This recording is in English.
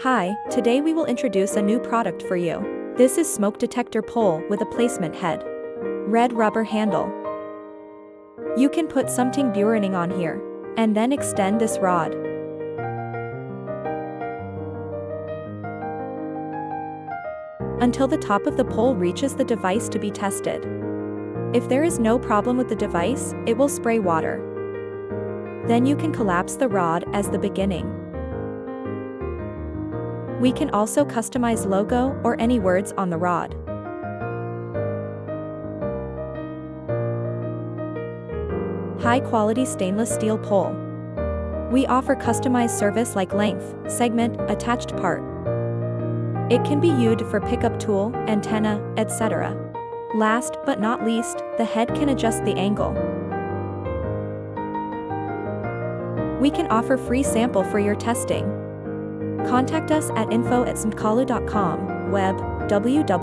Hi, today we will introduce a new product for you. This is smoke detector pole with a placement head. Red rubber handle. You can put something burning on here. And then extend this rod. Until the top of the pole reaches the device to be tested. If there is no problem with the device, it will spray water. Then you can collapse the rod as the beginning. We can also customize logo or any words on the rod. High-quality stainless steel pole. We offer customized service like length, segment, attached part. It can be used for pickup tool, antenna, etc. Last but not least, the head can adjust the angle. We can offer free sample for your testing. Contact us at info@smkalu.com, web www.smkalu.com.